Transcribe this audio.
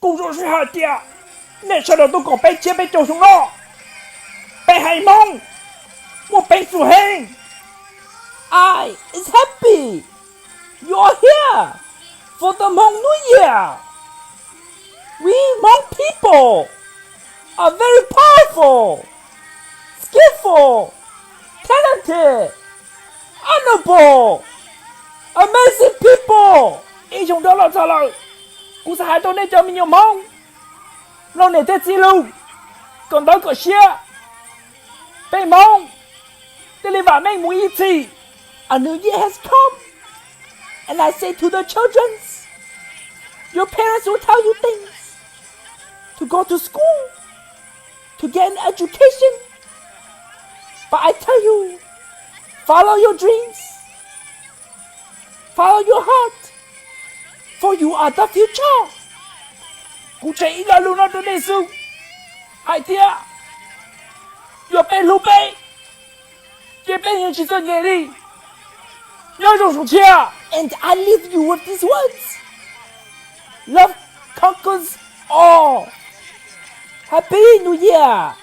工作是好的，那时候都讲被接被救赎了，被海梦，我被属黑。I is happy. You're here for the Hmong New Year. We Hmong people are very powerful, skillful, talented, honorable, amazing people. 英雄到了走了，故事还到那叫民有梦，让你的记录更多个些，被梦，这里把梦母一起。A new year has come, and I say to the children, your parents will tell you things, to go to school, to get an education, but I tell you, follow your dreams, follow your heart, for you are the future. 古城一个路上的内书，海天，要被路背，也被人去做眼里。要用手枪 And I leave you with these words. Love conquers all. Happy New Year!